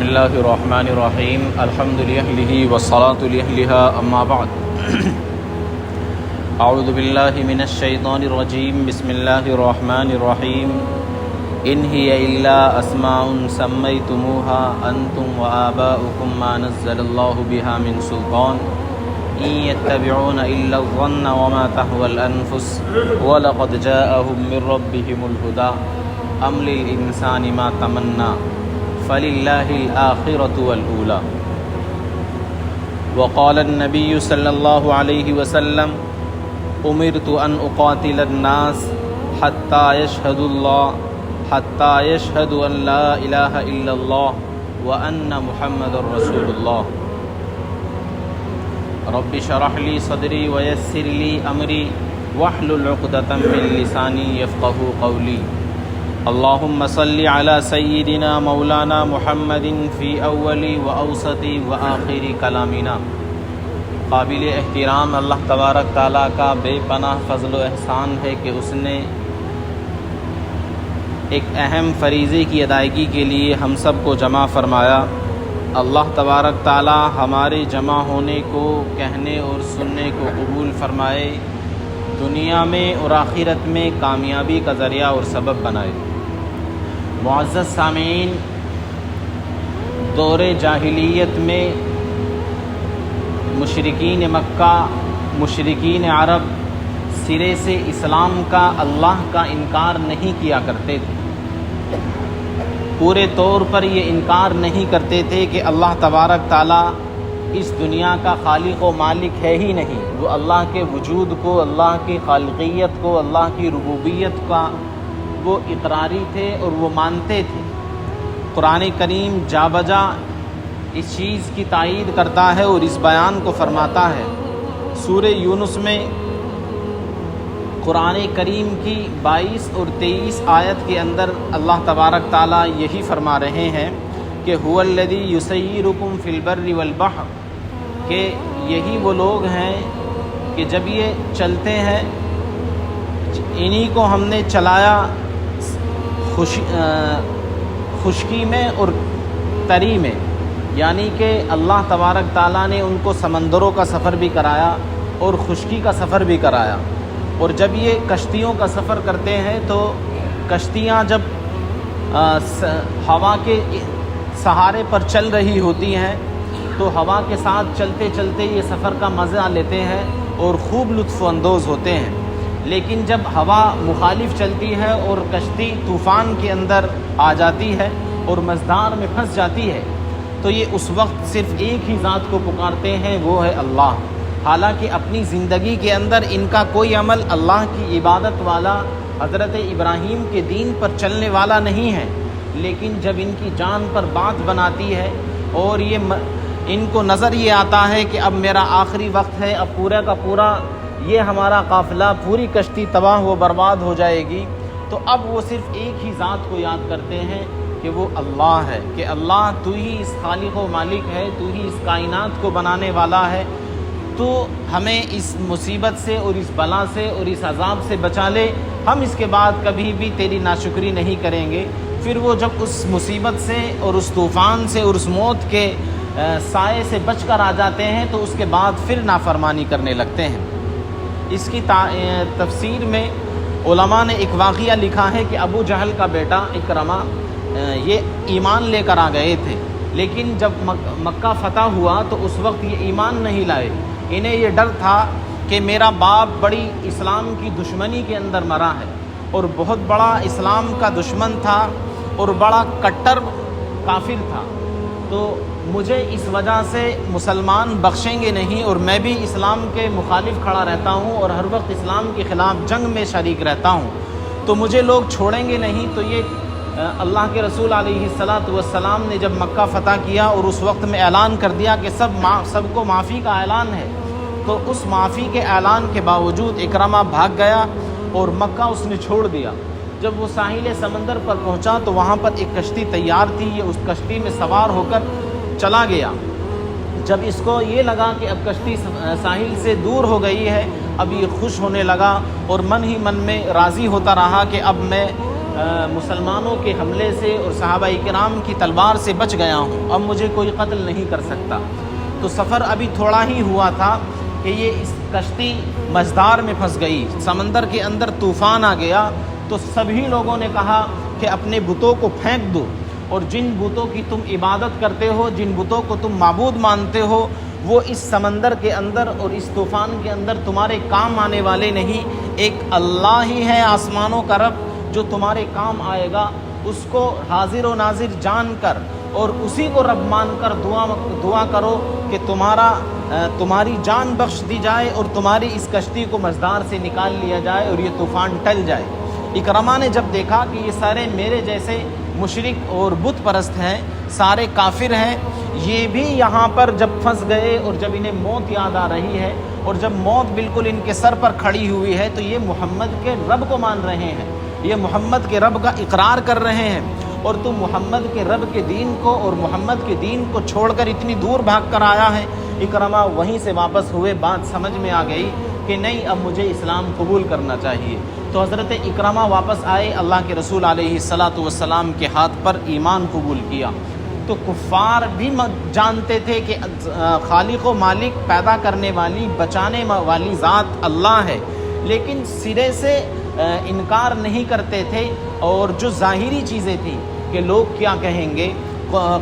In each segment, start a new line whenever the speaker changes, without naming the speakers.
بسم اللہ الرحمن الرحیم الحمد للہ والصلاة لأہلها اما بعد اعوذ باللہ من الشیطان الرجیم بسم اللہ الرحمن الرحیم ان ہی الا اسماء سمیتموها انتم وآباؤکم ما نزل اللہ بها من سلطان ان يتبعون الا الظن وما تهوى الانفس ولقد جاءهم من ربهم الهدى ام للانسان ما تمنى فللہ الآخرۃ والأولیٰ وقال النبی صلی اللہ علیہ وسلم امرت ان اقاتل الناس حتی یشہدوا ان لا الہ الا اللہ وان محمد رسول اللہ رب اشرح لی صدری ویسر لی امری واحلل عقدۃ من لسانی یفقہوا قولی اللہم صلی علی سیدنا مولانا محمد فی اولی و اوسطی و آخری کلامنا۔ قابل احترام اللہ تبارک تعالیٰ کا بے پناہ فضل و احسان ہے کہ اس نے ایک اہم فریضے کی ادائیگی کے لیے ہم سب کو جمع فرمایا۔ اللہ تبارک تعالیٰ ہمارے جمع ہونے کو، کہنے اور سننے کو قبول فرمائے، دنیا میں اور آخرت میں کامیابی کا ذریعہ اور سبب بنائے۔ معزز سامعین، دور جاہلیت میں مشرکین مکہ، مشرکین عرب سرے سے اسلام کا، اللہ کا انکار نہیں کیا کرتے تھے۔ پورے طور پر یہ انکار نہیں کرتے تھے کہ اللہ تبارک تعالیٰ اس دنیا کا خالق و مالک ہے ہی نہیں۔ وہ اللہ کے وجود کو، اللہ کی خالقیت کو، اللہ کی ربوبیت کا وہ اقراری تھے اور وہ مانتے تھے۔ قرآن کریم جا بجا اس چیز کی تائید کرتا ہے اور اس بیان کو فرماتا ہے۔ سورہ یونس میں قرآن کریم کی 22 اور 23 آیت کے اندر اللہ تبارک تعالیٰ یہی فرما رہے ہیں کہ هو الذی یسیرکم فی البر والبحر، کہ یہی وہ لوگ ہیں کہ جب یہ چلتے ہیں، انہی کو ہم نے چلایا خشکی میں اور تری میں، یعنی کہ اللہ تبارک تعالیٰ نے ان کو سمندروں کا سفر بھی کرایا اور خشکی کا سفر بھی کرایا۔ اور جب یہ کشتیوں کا سفر کرتے ہیں تو کشتیاں جب ہوا کے سہارے پر چل رہی ہوتی ہیں تو ہوا کے ساتھ چلتے چلتے یہ سفر کا مزہ لیتے ہیں اور خوب لطف اندوز ہوتے ہیں۔ لیکن جب ہوا مخالف چلتی ہے اور کشتی طوفان کے اندر آ جاتی ہے اور مزدار میں پھنس جاتی ہے تو یہ اس وقت صرف ایک ہی ذات کو پکارتے ہیں، وہ ہے اللہ۔ حالانکہ اپنی زندگی کے اندر ان کا کوئی عمل اللہ کی عبادت والا، حضرت ابراہیم کے دین پر چلنے والا نہیں ہے، لیکن جب ان کی جان پر بات بناتی ہے اور ان کو نظر یہ آتا ہے کہ اب میرا آخری وقت ہے، اب پورا کا پورا یہ ہمارا قافلہ، پوری کشتی تباہ و برباد ہو جائے گی، تو اب وہ صرف ایک ہی ذات کو یاد کرتے ہیں کہ وہ اللہ ہے، کہ اللہ تو ہی اس خالق و مالک ہے، تو ہی اس کائنات کو بنانے والا ہے، تو ہمیں اس مصیبت سے اور اس بلا سے اور اس عذاب سے بچا لے، ہم اس کے بعد کبھی بھی تیری ناشکری نہیں کریں گے۔ پھر وہ جب اس مصیبت سے اور اس طوفان سے اور اس موت کے سائے سے بچ کر آ جاتے ہیں تو اس کے بعد پھر نافرمانی کرنے لگتے ہیں۔ اس کی تفسیر میں علماء نے ایک واقعہ لکھا ہے کہ ابو جہل کا بیٹا اکرمہ یہ ایمان لے کر آ گئے تھے، لیکن جب مکہ فتح ہوا تو اس وقت یہ ایمان نہیں لائے۔ انہیں یہ ڈر تھا کہ میرا باپ بڑی اسلام کی دشمنی کے اندر مرا ہے اور بہت بڑا اسلام کا دشمن تھا اور بڑا کٹر کافر تھا، تو مجھے اس وجہ سے مسلمان بخشیں گے نہیں اور میں بھی اسلام کے مخالف کھڑا رہتا ہوں اور ہر وقت اسلام کے خلاف جنگ میں شریک رہتا ہوں، تو مجھے لوگ چھوڑیں گے نہیں۔ تو یہ اللہ کے رسول علیہ السلام نے جب مکہ فتح کیا اور اس وقت میں اعلان کر دیا کہ سب کو معافی کا اعلان ہے، تو اس معافی کے اعلان کے باوجود اکرمہ بھاگ گیا اور مکہ اس نے چھوڑ دیا۔ جب وہ ساحل سمندر پر پہنچا تو وہاں پر ایک کشتی تیار تھی، یہ اس کشتی میں سوار ہو کر چلا گیا۔ جب اس کو یہ لگا کہ اب کشتی ساحل سے دور ہو گئی ہے، اب یہ خوش ہونے لگا اور من ہی من میں راضی ہوتا رہا کہ اب میں مسلمانوں کے حملے سے اور صحابہ کرام کی تلوار سے بچ گیا ہوں، اب مجھے کوئی قتل نہیں کر سکتا۔ تو سفر ابھی تھوڑا ہی ہوا تھا کہ یہ اس کشتی مزدار میں پھنس گئی، سمندر کے اندر طوفان آ گیا۔ تو سبھی لوگوں نے کہا کہ اپنے بتوں کو پھینک دو، اور جن بتوں کی تم عبادت کرتے ہو، جن بتوں کو تم معبود مانتے ہو، وہ اس سمندر کے اندر اور اس طوفان کے اندر تمہارے کام آنے والے نہیں۔ ایک اللہ ہی ہے آسمانوں کا رب جو تمہارے کام آئے گا، اس کو حاضر و ناظر جان کر اور اسی کو رب مان کر دعا کرو کہ تمہاری جان بخش دی جائے اور تمہاری اس کشتی کو مزدار سے نکال لیا جائے اور یہ طوفان ٹل جائے۔ اکرمہ نے جب دیکھا کہ یہ سارے میرے جیسے مشرک اور بت پرست ہیں، سارے کافر ہیں، یہ بھی یہاں پر جب پھنس گئے اور جب انہیں موت یاد آ رہی ہے اور جب موت بالکل ان کے سر پر کھڑی ہوئی ہے، تو یہ محمد کے رب کو مان رہے ہیں، یہ محمد کے رب کا اقرار کر رہے ہیں، اور تم محمد کے رب کے دین کو اور محمد کے دین کو چھوڑ کر اتنی دور بھاگ کر آیا ہے۔ اکرمہ وہیں سے واپس ہوئے، بات سمجھ میں آ گئی کہ نہیں، اب مجھے اسلام قبول کرنا چاہیے۔ تو حضرت اکرمہ واپس آئے، اللہ کے رسول علیہ السلام کے ہاتھ پر ایمان قبول کیا۔ تو کفار بھی جانتے تھے کہ خالق و مالک، پیدا کرنے والی، بچانے والی ذات اللہ ہے، لیکن سرے سے انکار نہیں کرتے تھے، اور جو ظاہری چیزیں تھیں کہ لوگ کیا کہیں گے،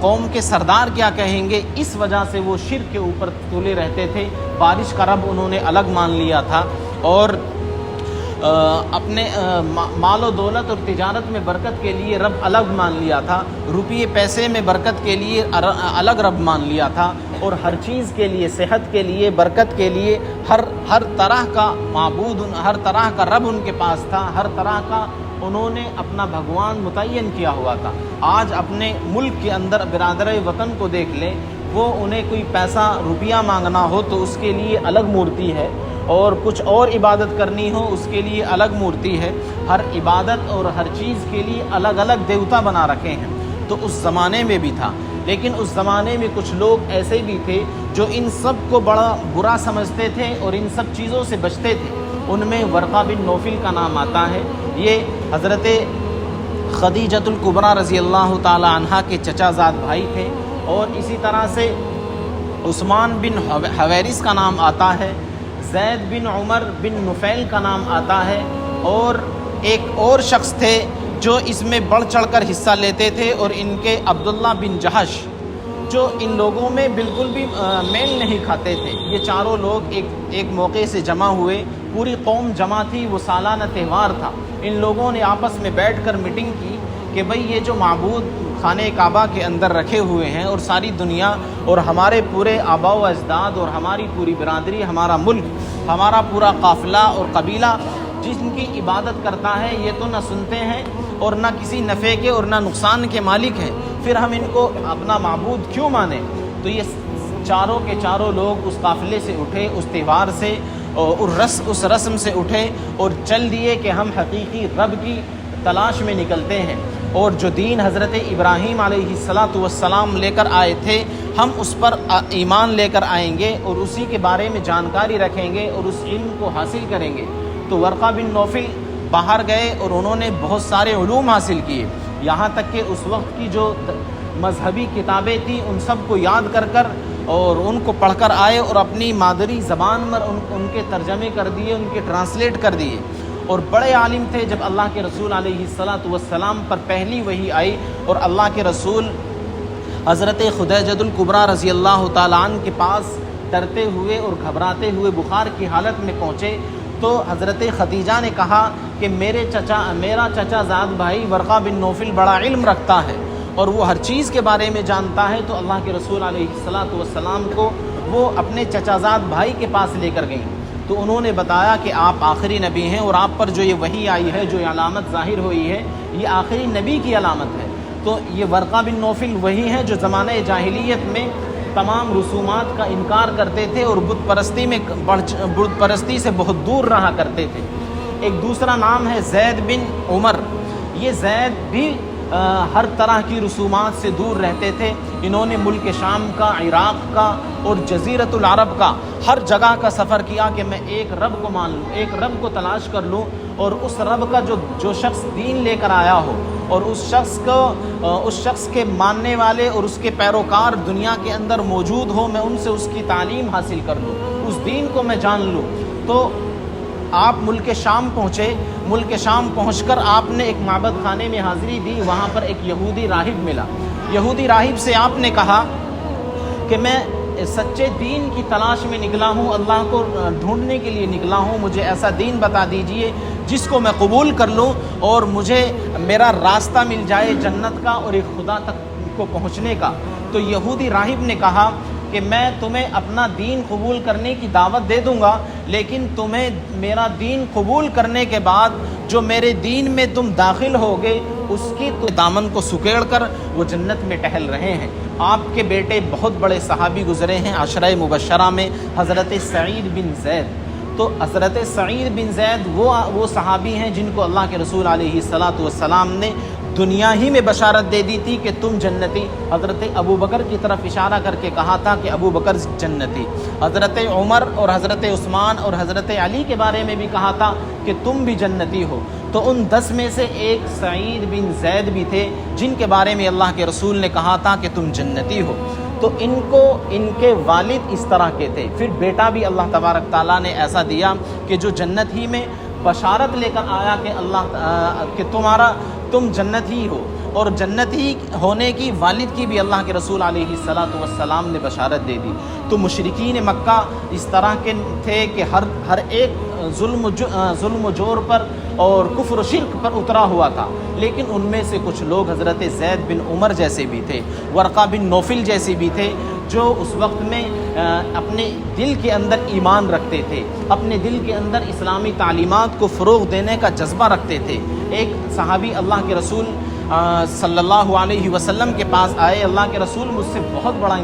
قوم کے سردار کیا کہیں گے، اس وجہ سے وہ شرک کے اوپر تلے رہتے تھے۔ بارش کا رب انہوں نے الگ مان لیا تھا، اور اپنے مال و دولت اور تجارت میں برکت کے لیے رب الگ مان لیا تھا، روپیے پیسے میں برکت کے لیے الگ رب مان لیا تھا، اور ہر چیز کے لیے، صحت کے لیے، برکت کے لیے ہر طرح کا معبود، ہر طرح کا رب ان کے پاس تھا، ہر طرح کا انہوں نے اپنا بھگوان متعین کیا ہوا تھا۔ آج اپنے ملک کے اندر برادر وطن کو دیکھ لیں، وہ انہیں کوئی پیسہ روپیہ مانگنا ہو تو اس کے لیے الگ مورتی ہے، اور کچھ اور عبادت کرنی ہو اس کے لیے الگ مورتی ہے، ہر عبادت اور ہر چیز کے لیے الگ الگ دیوتا بنا رکھے ہیں۔ تو اس زمانے میں بھی تھا، لیکن اس زمانے میں کچھ لوگ ایسے بھی تھے جو ان سب کو بڑا برا سمجھتے تھے اور ان سب چیزوں سے بچتے تھے۔ ان میں ورقہ بن نوفل کا نام آتا ہے، یہ حضرت خدیجۃ الکبریٰ رضی اللہ تعالی عنہا کے چچا زاد بھائی تھے، اور اسی طرح سے عثمان بن حویرث کا نام آتا ہے، زید بن عمر بن نفیل کا نام آتا ہے، اور ایک اور شخص تھے جو اس میں بڑھ چڑھ کر حصہ لیتے تھے، اور ان کے عبداللہ بن جہش، جو ان لوگوں میں بالکل بھی میل نہیں کھاتے تھے۔ یہ چاروں لوگ ایک موقع سے جمع ہوئے، پوری قوم جمع تھی، وہ سالانہ تہوار تھا۔ ان لوگوں نے آپس میں بیٹھ کر میٹنگ کی کہ بھئی یہ جو معبود خانہ کعبہ کے اندر رکھے ہوئے ہیں، اور ساری دنیا اور ہمارے پورے آباء و اجداد اور ہماری پوری برادری، ہمارا ملک، ہمارا پورا قافلہ اور قبیلہ جن کی عبادت کرتا ہے، یہ تو نہ سنتے ہیں اور نہ کسی نفع کے اور نہ نقصان کے مالک ہیں، پھر ہم ان کو اپنا معبود کیوں مانیں؟ تو یہ چاروں کے چاروں لوگ اس قافلے سے اٹھے، اس تہوار سے اور اس رسم سے اٹھے اور چل دیے کہ ہم حقیقی رب کی تلاش میں نکلتے ہیں، اور جو دین حضرت ابراہیم علیہ السلام لے کر آئے تھے، ہم اس پر ایمان لے کر آئیں گے اور اسی کے بارے میں جانکاری رکھیں گے اور اس علم کو حاصل کریں گے۔ تو ورقہ بن نوفل باہر گئے اور انہوں نے بہت سارے علوم حاصل کیے، یہاں تک کہ اس وقت کی جو مذہبی کتابیں تھیں ان سب کو یاد کر اور ان کو پڑھ کر آئے، اور اپنی مادری زبان میں ان کے ترجمے کر دیے، ان کے ٹرانسلیٹ کر دیے، اور بڑے عالم تھے۔ جب اللہ کے رسول علیہ السلام پر پہلی وحی آئی اور اللہ کے رسول حضرت خدیجۃ الکبریٰ رضی اللہ تعالیٰ عنہ کے پاس ڈرتے ہوئے اور گھبراتے ہوئے بخار کی حالت میں پہنچے، تو حضرت خدیجہ نے کہا کہ میرا چچا زاد بھائی ورقہ بن نوفل بڑا علم رکھتا ہے اور وہ ہر چیز کے بارے میں جانتا ہے۔ تو اللہ کے رسول علیہ السلام کو وہ اپنے چچا زاد بھائی کے پاس لے کر گئیں، تو انہوں نے بتایا کہ آپ آخری نبی ہیں، اور آپ پر جو یہ وحی آئی ہے، جو علامت ظاہر ہوئی ہے، یہ آخری نبی کی علامت ہے۔ تو یہ ورقہ بن نوفل وہی ہیں جو زمانہ جاہلیت میں تمام رسومات کا انکار کرتے تھے اور بت پرستی سے بہت دور رہا کرتے تھے۔ ایک دوسرا نام ہے زید بن عمر، یہ زید بھی ہر طرح کی رسومات سے دور رہتے تھے۔ انہوں نے ملک شام کا، عراق کا اور جزیرۃ العرب کا ہر جگہ کا سفر کیا کہ میں ایک رب کو مان لوں، ایک رب کو تلاش کر لوں اور اس رب کا جو شخص دین لے کر آیا ہو اور اس شخص کے ماننے والے اور اس کے پیروکار دنیا کے اندر موجود ہو، میں ان سے اس کی تعلیم حاصل کر لوں، اس دین کو میں جان لوں۔ تو آپ ملک شام پہنچے، ملک شام پہنچ کر آپ نے ایک معبد خانے میں حاضری دی، وہاں پر ایک یہودی راہب ملا۔ یہودی راہب سے آپ نے کہا کہ میں سچے دین کی تلاش میں نکلا ہوں، اللہ کو ڈھونڈنے کے لیے نکلا ہوں، مجھے ایسا دین بتا دیجئے جس کو میں قبول کر لوں اور مجھے میرا راستہ مل جائے جنت کا اور ایک خدا تک کو پہنچنے کا۔ تو یہودی راہب نے کہا کہ میں تمہیں اپنا دین قبول کرنے کی دعوت دے دوں گا، لیکن تمہیں میرا دین قبول کرنے کے بعد جو میرے دین میں تم داخل ہوگے اس کی تو دامن کو سکیڑ کر وہ جنت میں ٹہل رہے ہیں۔ آپ کے بیٹے بہت بڑے صحابی گزرے ہیں عشرہ مبشرہ میں، حضرت سعید بن زید۔ تو حضرت سعید بن زید وہ صحابی ہیں جن کو اللہ کے رسول علیہ الصلاۃ والسلام نے دنیا ہی میں بشارت دے دی تھی کہ تم جنتی۔ حضرت ابو بکر کی طرف اشارہ کر کے کہا تھا کہ ابو بکر جنتی، حضرت عمر اور حضرت عثمان اور حضرت علی کے بارے میں بھی کہا تھا کہ تم بھی جنتی ہو۔ تو ان 10 میں سے ایک سعید بن زید بھی تھے جن کے بارے میں اللہ کے رسول نے کہا تھا کہ تم جنتی ہو۔ تو ان کے والد اس طرح کے تھے، پھر بیٹا بھی اللہ تبارک تعالیٰ نے ایسا دیا کہ جو جنت ہی میں بشارت لے کر آیا کہ تم جنت ہی ہو، اور جنت ہی ہونے کی والد کی بھی اللہ کے رسول علیہ الصلاۃ والسلام نے بشارت دے دی۔ تو مشرکین مکہ اس طرح کے تھے کہ ہر ایک ظلم و جور پر اور کفر و شرک پر اترا ہوا تھا، لیکن ان میں سے کچھ لوگ حضرت زید بن عمر جیسے بھی تھے، ورقہ بن نوفل جیسے بھی تھے، جو اس وقت میں اپنے دل کے اندر ایمان رکھتے تھے، اپنے دل کے اندر اسلامی تعلیمات کو فروغ دینے کا جذبہ رکھتے تھے۔ ایک صحابی اللہ کے رسول صلی اللہ علیہ وسلم کے پاس آئے، اللہ کے رسول مجھ سے بہت بڑا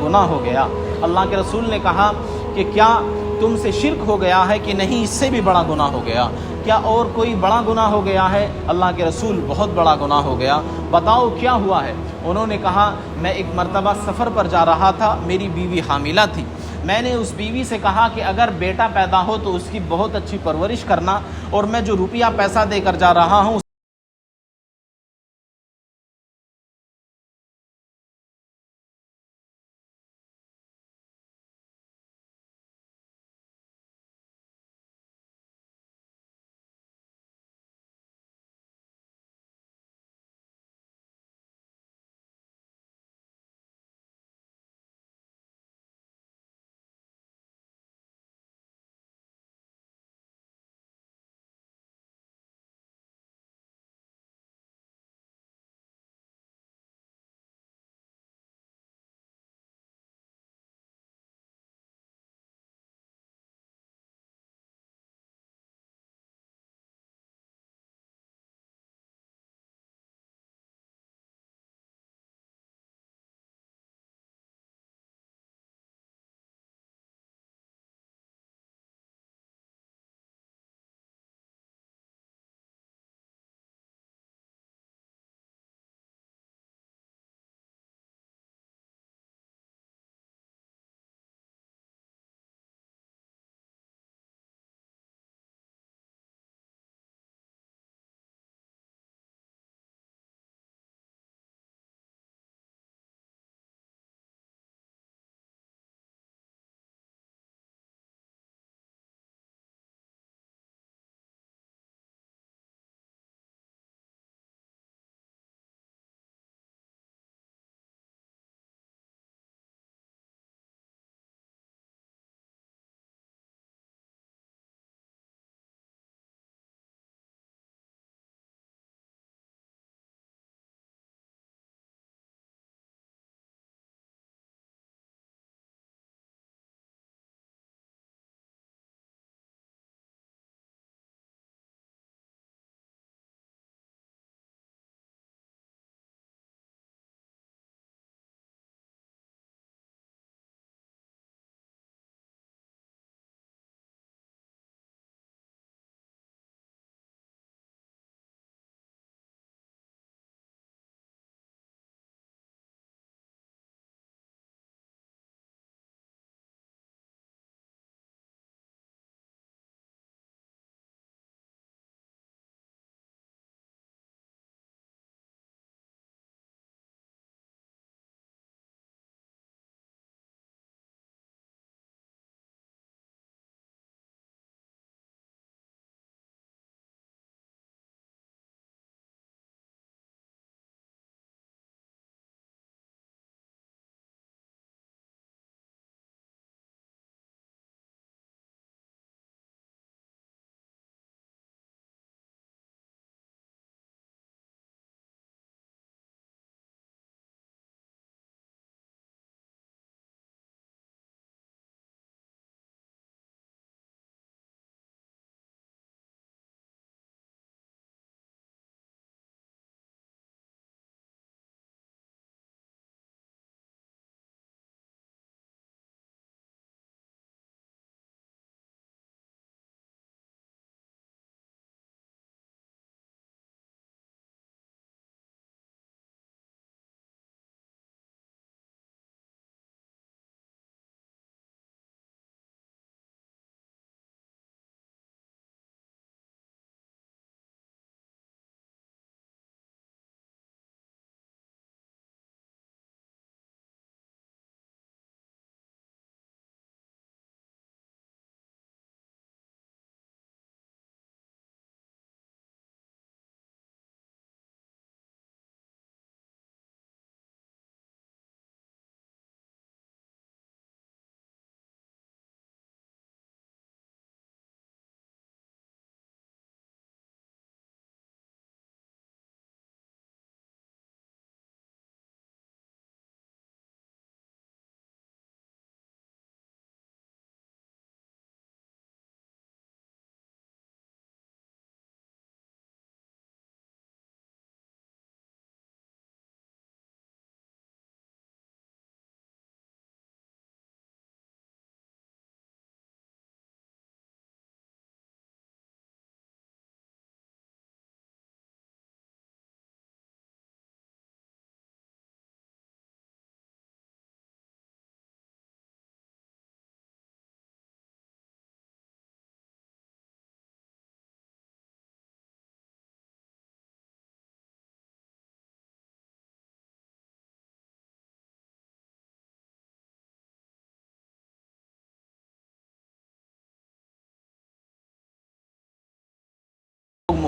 گناہ ہو گیا۔ اللہ کے رسول نے کہا کہ کیا تم سے شرک ہو گیا ہے کہ نہیں، اس سے بھی بڑا گناہ ہو گیا، کیا اور کوئی بڑا گناہ ہو گیا ہے؟ اللہ کے رسول بہت بڑا گناہ ہو گیا، بتاؤ کیا ہوا ہے؟ انہوں نے کہا میں ایک مرتبہ سفر پر جا رہا تھا، میری بیوی حاملہ تھی، میں نے اس بیوی سے کہا کہ اگر بیٹا پیدا ہو تو اس کی بہت اچھی پرورش کرنا، اور میں جو روپیہ پیسہ دے کر جا رہا ہوں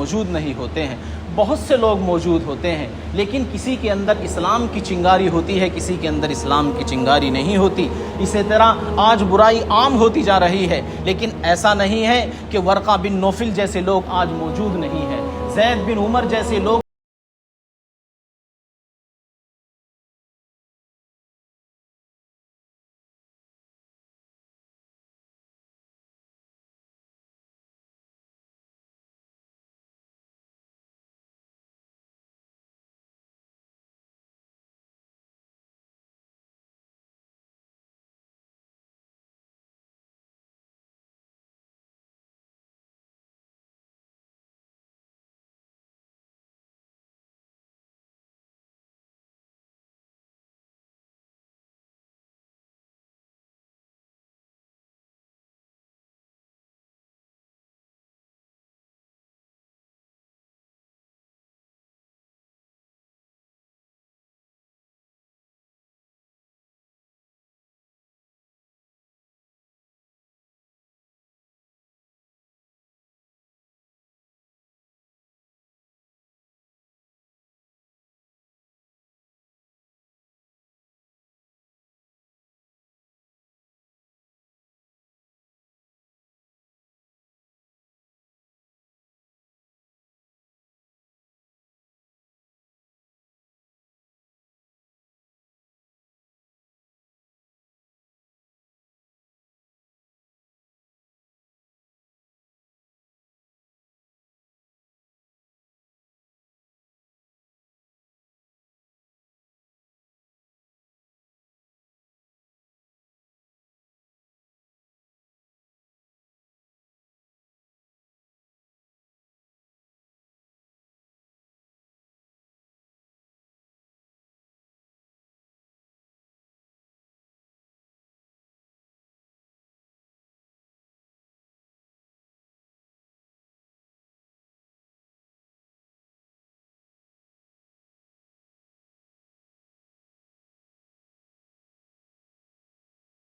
موجود نہیں ہوتے ہیں، بہت سے لوگ موجود ہوتے ہیں، لیکن کسی کے اندر اسلام کی چنگاری ہوتی ہے، کسی کے اندر اسلام کی چنگاری نہیں ہوتی۔ اسی طرح آج برائی عام ہوتی جا رہی ہے، لیکن ایسا نہیں ہے کہ ورقہ بن نوفل جیسے لوگ آج موجود نہیں ہیں، زید بن عمر جیسے لوگ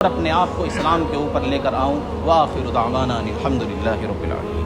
اپنے آپ کو اسلام کے اوپر لے کر آؤں۔ وآخر دعوانا الحمدللہ رب العالمین۔